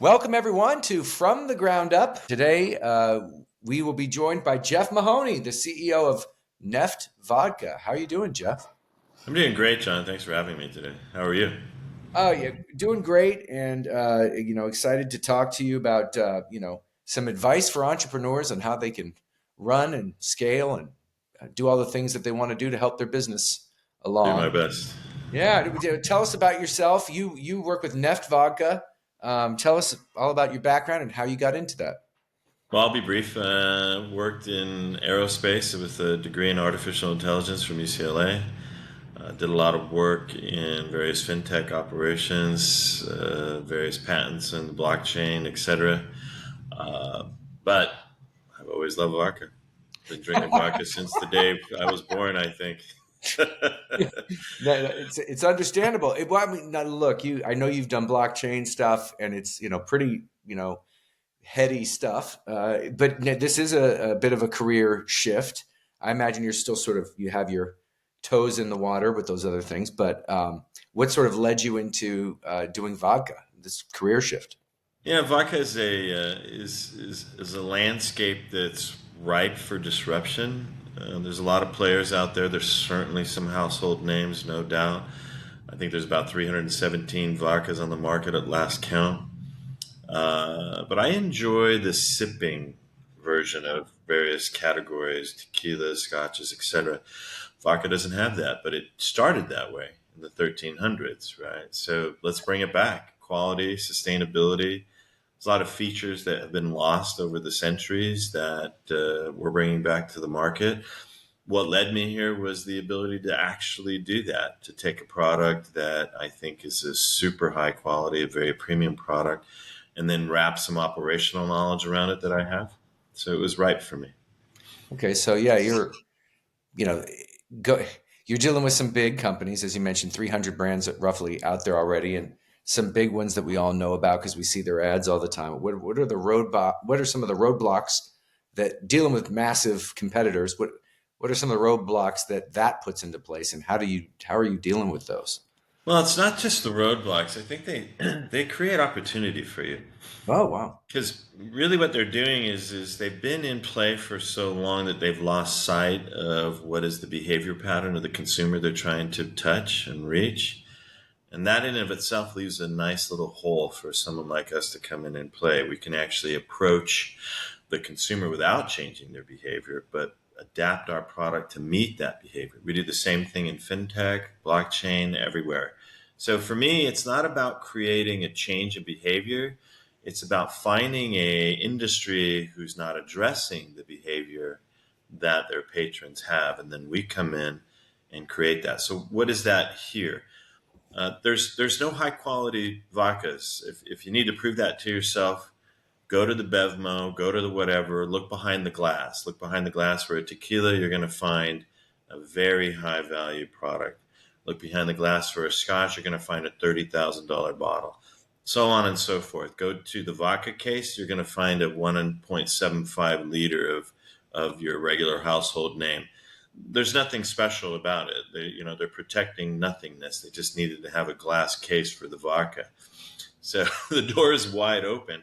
Welcome, everyone, to From the Ground Up. Today, we will be joined by Jeff Mahony, the CEO of NEFT Vodka. How are you doing, Jeff? I'm doing great, John. Thanks for having me today. How are you? Oh, yeah, doing great, and excited to talk to you about some advice for entrepreneurs on how they can run and scale and do all the things that they want to do to help their business Do my along. best. Yeah, tell us about yourself. You work with NEFT Vodka. Tell us all about your background and how you got into that. Well, I'll be brief. Worked in aerospace with a degree in artificial intelligence from UCLA. Did a lot of work in various fintech operations, various patents and blockchain, etc. Uh, but I've always loved vodka. Been drinking vodka since the day I was born, I think. No, it's understandable. Well, I mean, now look, I know you've done blockchain stuff, and it's pretty heady stuff. But this is a bit of a career shift. I imagine you're still you have your toes in the water with those other things. But what sort of led you into doing vodka? This career shift. Yeah, vodka is is a landscape that's ripe for disruption. There's a lot of players out there. There's certainly some household names, no doubt. I think there's about 317 vodkas on the market at last count. But I enjoy the sipping version of various categories, tequilas, scotches, etc. Vodka doesn't have that, but it started that way in the 1300s, right? So let's bring it back. Quality, sustainability. There's a lot of features that have been lost over the centuries that we're bringing back to the market. What led me here was the ability to actually do that, to take a product that I think is a super high quality, a very premium product, and then wrap some operational knowledge around it that I have. So it was right for me. Okay, so yeah, you know go you're dealing with some big companies, as you mentioned, 300 brands roughly out there already, and some big ones that we all know about because we see their ads all the time. What are some of the roadblocks that dealing with massive competitors? What are some of the roadblocks that puts into place, and how are you dealing with those? Well, it's not just the roadblocks. I think they they create opportunity for you. Oh, wow. Because really, what they're doing is they've been in play for so long that they've lost sight of what is the behavior pattern of the consumer they're trying to touch and reach, and that in and of itself leaves a nice little hole for someone like us to come in and play. We can actually approach the consumer without changing their behavior, but adapt our product to meet that behavior. We do the same thing in fintech, blockchain, everywhere. So for me, it's not about creating a change in behavior. It's about finding a industry who's not addressing the behavior that their patrons have, and then we come in and create that. So what is that here? There's no high quality vodkas. If you need to prove that to yourself, go to the Bevmo, go to the whatever, look behind the glass. Look behind the glass for a tequila, you're going to find a very high value product. Look behind the glass for a scotch, you're going to find a $30,000 bottle. So on and so forth. Go to the vodka case, you're going to find a 1.75 liter of your regular household name. There's nothing special about it. They're protecting nothingness. They just needed to have a glass case for the vodka. So the door is wide open.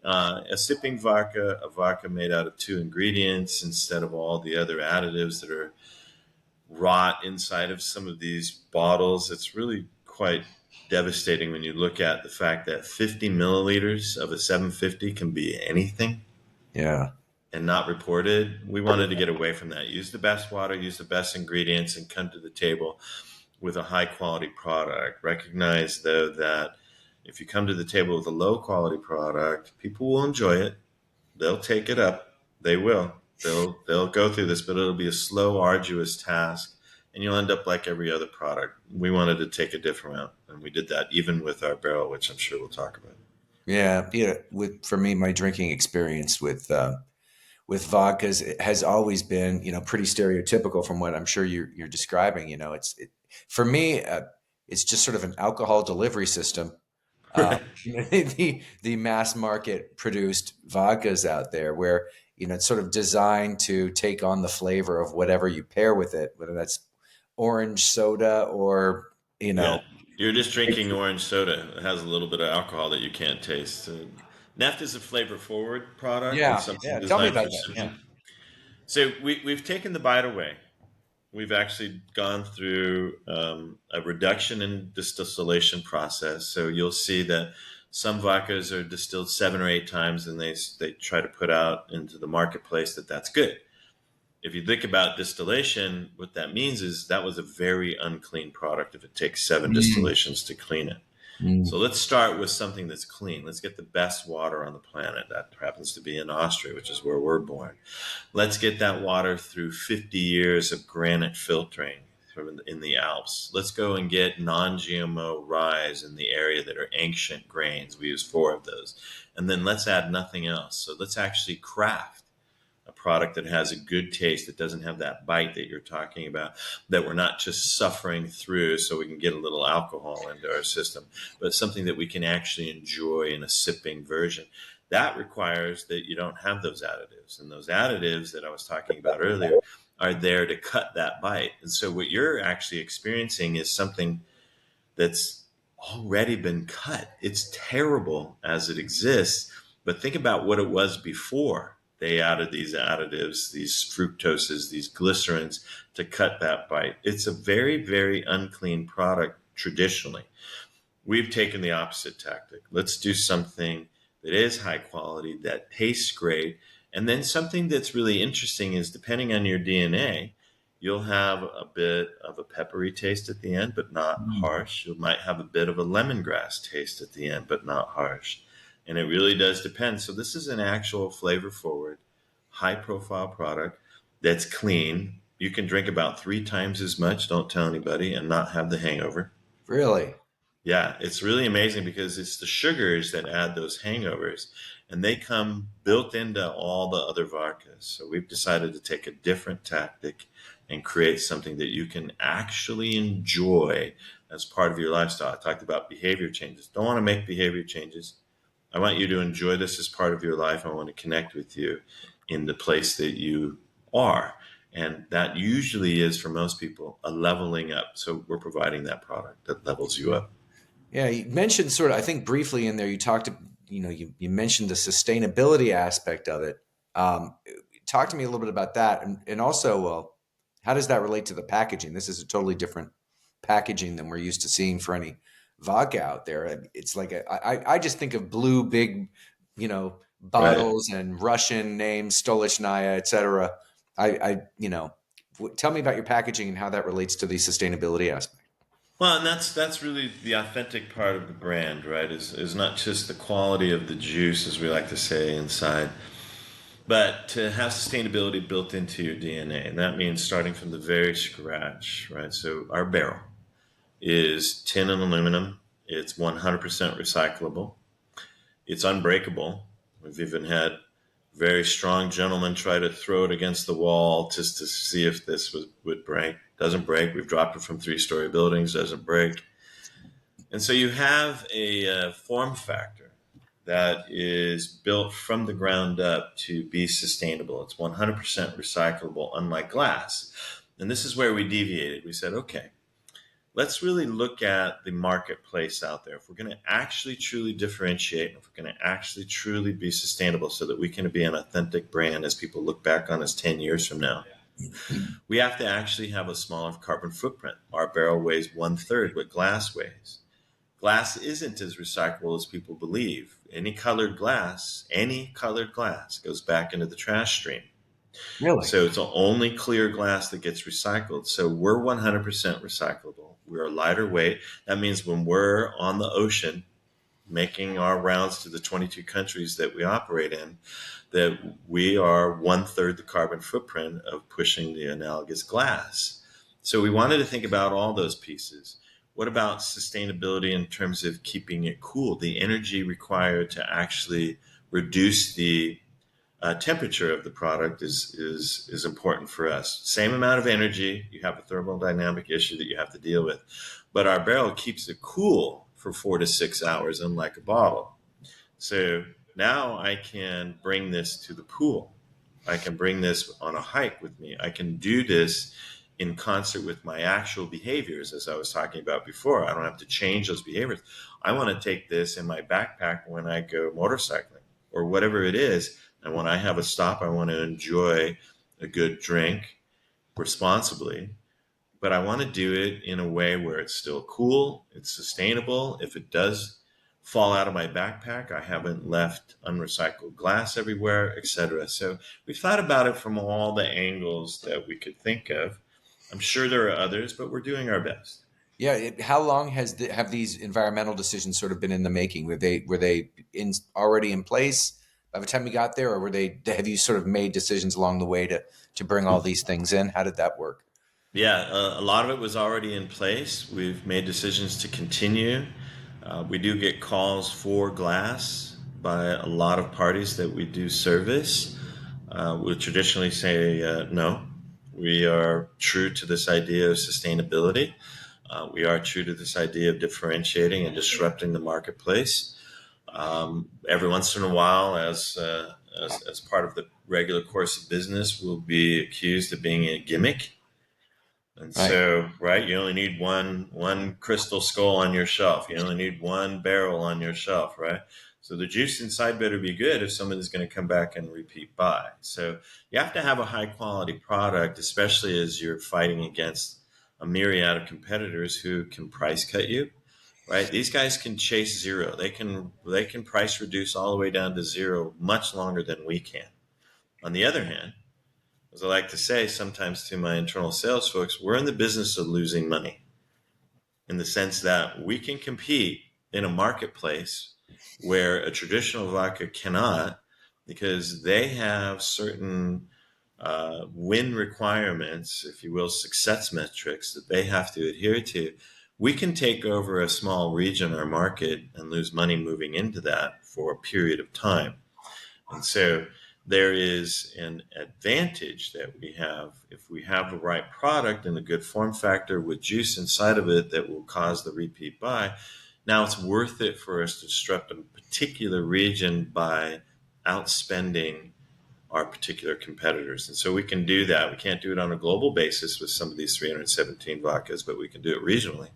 A sipping vodka, a vodka made out of two ingredients instead of all the other additives that are rot inside of some of these bottles. It's really quite devastating when you look at the fact that 50 milliliters of a 750 can be anything Yeah. and not reported. We wanted to get away from that. Use the best water, use the best ingredients, and come to the table with a high quality product. Recognize, though, that if you come to the table with a low quality product, people will enjoy it. They'll take it up. They will. They'll go through this, but it'll be a slow, arduous task, and you'll end up like every other product. We wanted to take a different route, and we did that even with our barrel, which I'm sure we'll talk about. Yeah, for me, my drinking experience with vodkas has always been, pretty stereotypical from what I'm sure you're describing. For me, it's just sort of an alcohol delivery system. Right. The mass market produced vodkas out there where, it's sort of designed to take on the flavor of whatever you pair with it, whether that's orange soda or, you Yeah. know, You're just drinking orange soda. It has a little bit of alcohol that you can't taste. NEFT is a flavor forward product. It's Yeah, something yeah. Tell me designed about for that. Yeah. sipping. So we've taken the bite away. We've actually gone through a reduction in this distillation process. So you'll see that some vodkas are distilled 7 or 8 times, and they try to put out into the marketplace that that's good. If you think about distillation, what that means is that was a very unclean product if it takes seven Mm, distillations to clean it. So mm. let's start with something that's clean. Let's get the best water on the planet. That happens to be in Austria, which is where we're born. Let's get that water through 50 years of granite filtering from in the Alps. Let's go and get non-GMO rye in the area that are ancient grains. We use 4 of those. And then let's add nothing else. So let's actually craft a product that has a good taste, that doesn't have that bite that you're talking about, that we're not just suffering through so we can get a little alcohol into our system, but something that we can actually enjoy in a sipping version. That requires that you don't have those additives. And those additives that I was talking about earlier are there to cut that bite. And so what you're actually experiencing is something that's already been cut. It's terrible as it exists, but think about what it was before they added these additives, these fructoses, these glycerins to cut that bite. It's a very, very unclean product traditionally. We've taken the opposite tactic. Let's do something that is high quality, that tastes great. And then something that's really interesting is depending on your DNA, you'll have a bit of a peppery taste at the end, but not Mm. harsh. You might have a bit of a lemongrass taste at the end, but not harsh. And it really does depend. So this is an actual flavor forward, high profile product that's clean. You can drink about 3 times as much, don't tell anybody, and not have the hangover. Really? Yeah, it's really amazing because it's the sugars that add those hangovers, and they come built into all the other vodkas. So we've decided to take a different tactic and create something that you can actually enjoy as part of your lifestyle. I talked about behavior changes. Don't want to make behavior changes. I want you to enjoy this as part of your life. I want to connect with you in the place that you are. And that usually is, for most people, a leveling up. So we're providing that product that levels you up. Yeah, you mentioned sort of, I think briefly in there, you talked, you mentioned the sustainability aspect of it. Um, Talk to me a little bit about that. And also, well, how does that relate to the packaging? This is a totally different packaging than we're used to seeing for any vodka out there. It's like, I just think of blue, big, Right. bottles and Russian names, Stolichnaya, et cetera. Tell me about your packaging and how that relates to the sustainability aspect. Well, and that's really the authentic part of the brand, right? Is not just the quality of the juice, as we like to say inside, but to have sustainability built into your DNA. And that means starting from the very scratch, right? So our barrel is tin and aluminum. It's 100% recyclable. It's unbreakable. We've even had very strong gentlemen try to throw it against the wall just to see if would break. Doesn't break. We've dropped it from 3-story buildings. Doesn't break. And so you have a form factor that is built from the ground up to be sustainable. It's 100% recyclable, unlike glass. And this is where we deviated. We said, okay, let's really look at the marketplace out there. If we're going to actually truly differentiate, if we're going to actually truly be sustainable so that we can be an authentic brand as people look back on us 10 years from now, we have to actually have a smaller carbon footprint. Our barrel weighs 1/3 what glass weighs. Glass isn't as recyclable as people believe. Any colored glass goes back into the trash stream. Really? So it's the only clear glass that gets recycled. So we're 100% recyclable. We're a lighter weight. That means when we're on the ocean making our rounds to the 22 countries that we operate in, that we are 1/3 the carbon footprint of pushing the analogous glass. So we wanted to think about all those pieces. What about sustainability in terms of keeping it cool? The energy required to actually reduce the temperature of the product is important for us. Same amount of energy. You have a thermodynamic issue that you have to deal with, but our barrel keeps it cool for 4 to 6 hours, unlike a bottle. So now I can bring this to the pool. I can bring this on a hike with me. I can do this in concert with my actual behaviors, as I was talking about before. I don't have to change those behaviors. I want to take this in my backpack when I go motorcycling or whatever it is. And when I have a stop, I want to enjoy a good drink responsibly, but I want to do it in a way where it's still cool, it's sustainable. If it does fall out of my backpack, I haven't left unrecycled glass everywhere, etc. So we've thought about it from all the angles that we could think of. I'm sure there are others, but we're doing our best. Yeah. How long have these environmental decisions sort of been in the making? Were they already in place by the time you got there, or have you sort of made decisions along the way to bring all these things in? How did that work? Yeah, a lot of it was already in place. We've made decisions to continue. We do get calls for glass by a lot of parties that we do service. We'll traditionally say no. We are true to this idea of sustainability. We are true to this idea of differentiating and disrupting the marketplace. Every once in a while, as part of the regular course of business, we'll be accused of being a gimmick. And Right. so, right, you only need one crystal skull on your shelf. You only need one barrel on your shelf, right? So the juice inside better be good if someone is going to come back and repeat buy. So you have to have a high quality product, especially as you're fighting against a myriad of competitors who can price cut you, right? These guys can chase zero. They can price reduce all the way down to zero much longer than we can. On the other hand, as I like to say sometimes to my internal sales folks, we're in the business of losing money in the sense that we can compete in a marketplace where a traditional vodka cannot, because they have certain win requirements, if you will, success metrics that they have to adhere to. We can take over a small region or market and lose money moving into that for a period of time. And so there is an advantage that we have if we have the right product and a good form factor with juice inside of it that will cause the repeat buy. Now it's worth it for us to disrupt a particular region by outspending our particular competitors. And so we can do that. We can't do it on a global basis with some of these 317 vodkas, but we can do it regionally.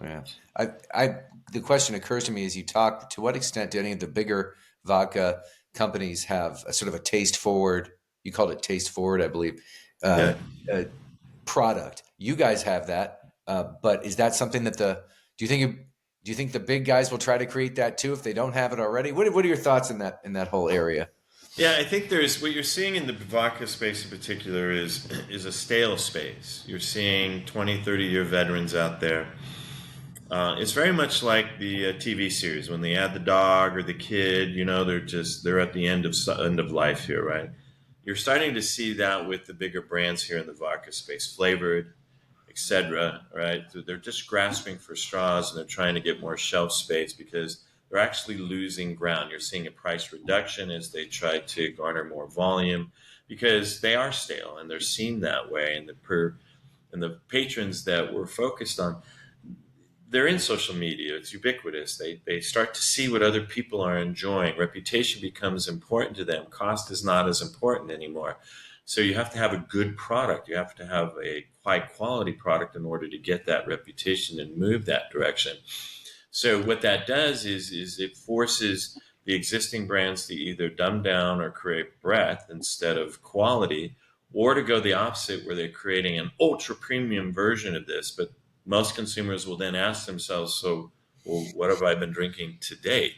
Yeah. I the question occurs to me as you talk, to what extent do any of the bigger vodka companies have a sort of a taste forward, you called it taste forward, I believe, uh, Yeah. uh, product. You guys have that. But is that something that do you think, do you think the big guys will try to create that too if they don't have it already? What are your thoughts in that whole area? Yeah, I think there's what you're seeing in the vodka space in particular is a stale space. You're seeing 20, 30-year veterans out there. It's very much like the TV series when they add the dog or the kid. They're at the end of life here, right? You're starting to see that with the bigger brands here in the vodka space, flavored, etc. Right? They're just grasping for straws and they're trying to get more shelf space because they're actually losing ground. You're seeing a price reduction as they try to garner more volume because they are stale and they're seen that way. And the patrons that we're focused on, they're in social media. It's ubiquitous. They start to see what other people are enjoying. Reputation becomes important to them. Cost is not as important anymore. So you have to have a good product. You have to have a high quality product in order to get that reputation and move that direction. So what that does is it forces the existing brands to either dumb down or create breadth instead of quality, or to go the opposite where they're creating an ultra premium version of this. But most consumers will then ask themselves, so, well, what have I been drinking to date?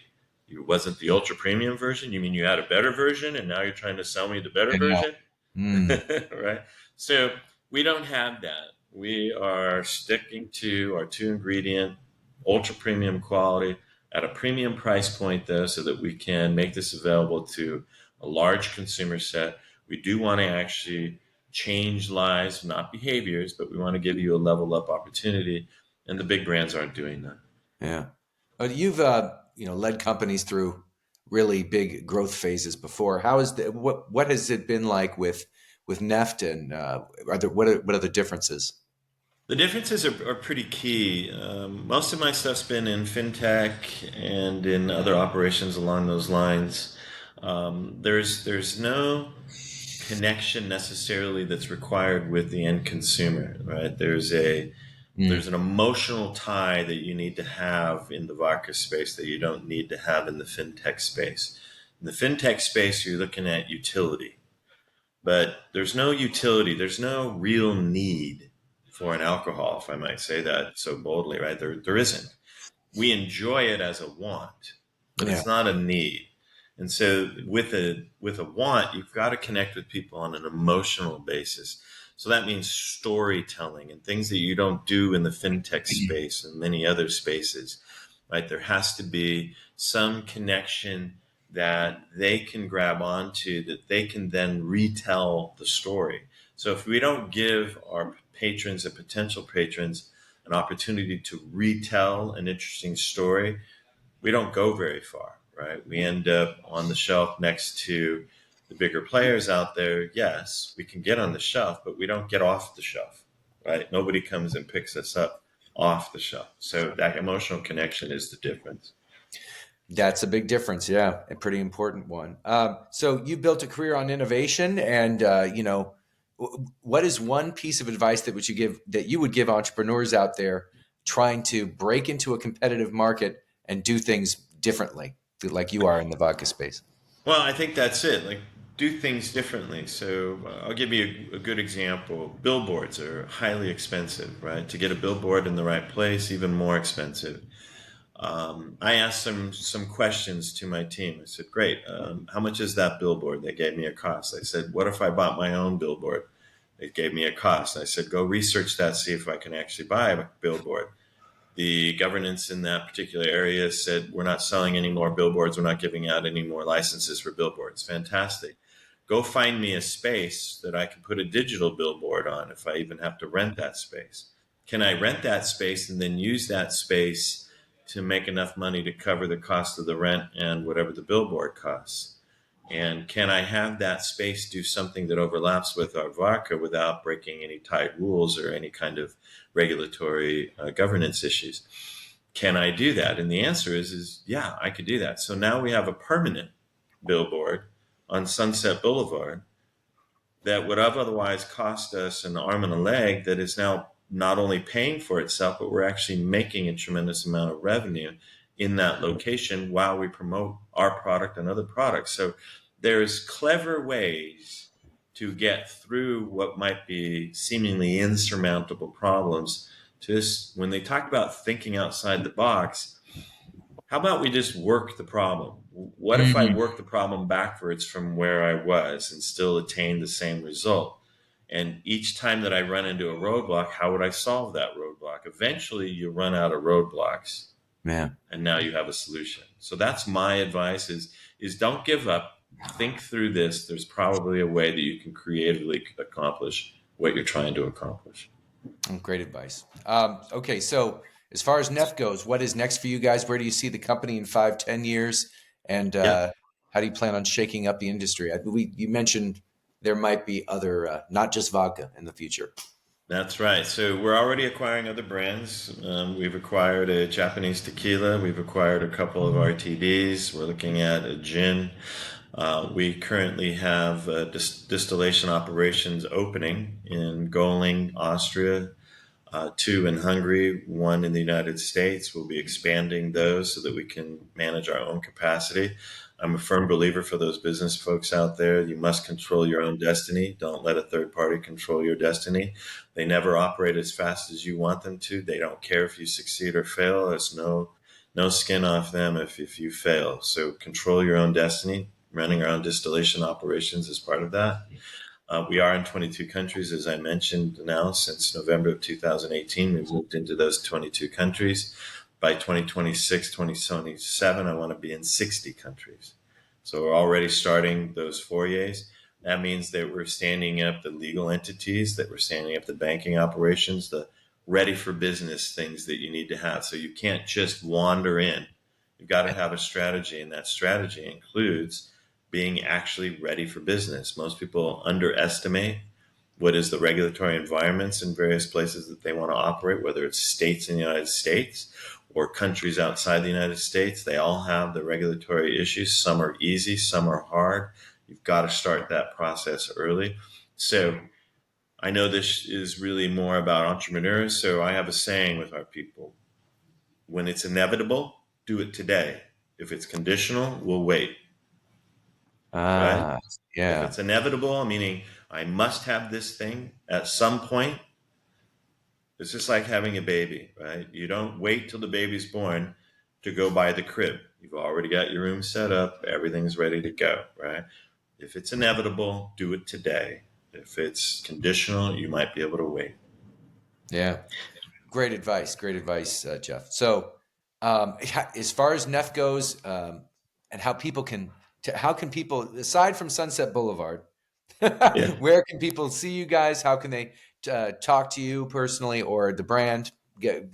It wasn't the ultra premium version? You mean you had a better version and now you're trying to sell me the better Yeah. version? Mm. Right? So we don't have that. We are sticking to our two ingredient, ultra premium quality at a premium price point, though, so that we can make this available to a large consumer set. We do want to actually change lives, not behaviors, but we want to give you a level up opportunity. And the big brands aren't doing that. Yeah. You've led companies through really big growth phases before. How is what has it been like with NEFT, and what are the differences? The differences are pretty key. Most of my stuff's been in fintech and in other operations along those lines. There's no connection necessarily that's required with the end consumer, right? There's Mm. an emotional tie that you need to have in the vodka space that you don't need to have in the fintech space. In the fintech space, you're looking at utility, but there's no utility, there's no real need for an alcohol, if I might say that so boldly, right? There isn't. We enjoy it as a want, but Yeah. it's not a need. And so with a want, you've got to connect with people on an emotional basis. So that means storytelling and things that you don't do in the fintech space and many other spaces, right? There has to be some connection that they can grab onto that they can then retell the story. So if we don't give our patrons and potential patrons an opportunity to retell an interesting story, we don't go very far, right? We end up on the shelf next to the bigger players out there. Yes, we can get on the shelf, but we don't get off the shelf, right? Nobody comes and picks us up off the shelf. So that emotional connection is the difference. That's a big difference. Yeah, a pretty important one. So you built a career on innovation, and what is one piece of advice that you would give entrepreneurs out there trying to break into a competitive market and do things differently, like you are in the vodka space? Well, I think that's it. Like, do things differently. So I'll give you a good example. Billboards are highly expensive, right? To get a billboard in the right place, even more expensive. I asked some questions to my team. I said, "Great, how much is that billboard?" They gave me a cost. I said, "What if I bought my own billboard?" They gave me a cost. I said, "Go research that, see if I can actually buy a billboard." The governance in that particular area said, "We're not selling any more billboards. We're not giving out any more licenses for billboards." Fantastic. Go find me a space that I can put a digital billboard on if I even have to rent that space. Can I rent that space and then use that space to make enough money to cover the cost of the rent and whatever the billboard costs? And can I have that space do something that overlaps with our vodka without breaking any tight rules or any kind of regulatory governance issues? Can I do that? And the answer is yeah, I could do that. So now we have a permanent billboard on Sunset Boulevard that would have otherwise cost us an arm and a leg that is now not only paying for itself, but we're actually making a tremendous amount of revenue in that location while we promote our product and other products. So there's clever ways to get through what might be seemingly insurmountable problems. Just when they talk about thinking outside the box, how about we just work the problem? What if I Mm. work the problem backwards from where I was and still attain the same result? And each time that I run into a roadblock, how would I solve that roadblock? Eventually, you run out of roadblocks, Man. and now you have a solution. So that's my advice: is don't give up. Think through this. There's probably a way that you can creatively accomplish what you're trying to accomplish. Great advice. Okay, so as far as NEF goes, what is next for you guys? Where do you see the company in 5, 10 years? And Yeah. how do you plan on shaking up the industry? You mentioned there might be other, not just vodka in the future. That's right. So we're already acquiring other brands. We've acquired a Japanese tequila. We've acquired a couple of RTDs. We're looking at a gin. We currently have distillation operations opening in Goling, Austria, two in Hungary, one in the United States. We'll be expanding those so that we can manage our own capacity. I'm a firm believer for those business folks out there. You must control your own destiny. Don't let a third party control your destiny. They never operate as fast as you want them to. They don't care if you succeed or fail. There's no skin off them if you fail. So control your own destiny. Running our own distillation operations is part of that. We are in 22 countries, as I mentioned now, since November of 2018. We've moved into those 22 countries. By 2026, 2027, I want to be in 60 countries. So we're already starting those forays. That means that we're standing up the legal entities, that we're standing up the banking operations, the ready for business things that you need to have. So you can't just wander in. You've got to have a strategy, and that strategy includes being actually ready for business. Most people underestimate what is the regulatory environments in various places that they want to operate, whether it's states in the United States or countries outside the United States. They all have the regulatory issues. Some are easy, some are hard. You've got to start that process early. So I know this is really more about entrepreneurs. So I have a saying with our people: when it's inevitable, do it today. If it's conditional, we'll wait, right? Ah, If yeah, it's inevitable, meaning I must have this thing at some point, it's just like having a baby, right? You don't wait till the baby's born to go buy the crib. You've already got your room set up, everything's ready to go, right? If it's inevitable, do it today. If it's conditional, you might be able to wait. yeah. Great advice, Jeff. So, as far as NEF goes, and how people can, how can people, aside from Sunset Boulevard, Yeah. where can people see you guys? How can they talk to you personally or the brand?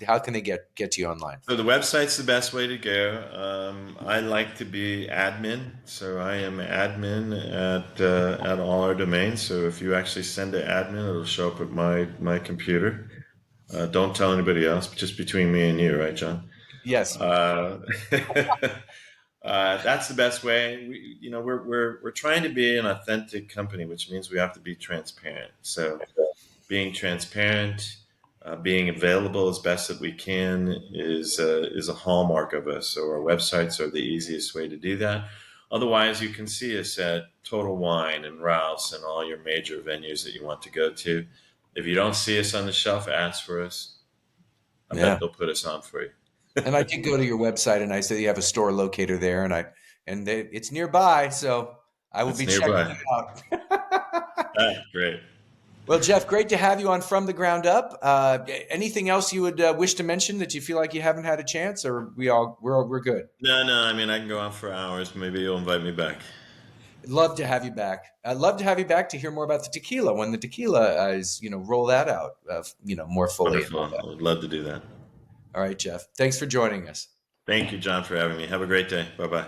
How can they get to you online? So the website's the best way to go. I like to be admin, so I am admin at all our domains. So if you actually send to admin, it'll show up at my computer. Don't tell anybody else, just between me and you, right, John? Yes. Uh, that's the best way. We're trying to be an authentic company, which means we have to be transparent. So being transparent, being available as best that we can is a hallmark of us. So our websites are the easiest way to do that. Otherwise, you can see us at Total Wine and Ralph's and all your major venues that you want to go to. If you don't see us on the shelf, ask for us. I bet Yeah. they'll put us on for you. And I did go to your website and I said you have a store locator there, it's nearby, so I will It's be checking nearby. it out. Ah, great. Well, Jeff, great to have you on From the Ground Up. Anything else you would wish to mention that you feel like you haven't had a chance, or we're good? No, no. I mean, I can go on for hours. Maybe you'll invite me back. Love to have you back. I'd love to have you back to hear more about the tequila when the tequila is roll that out more fully and all Wonderful. that. I would love to do that. All right, Jeff. Thanks for joining us. Thank you, John, for having me. Have a great day. Bye bye.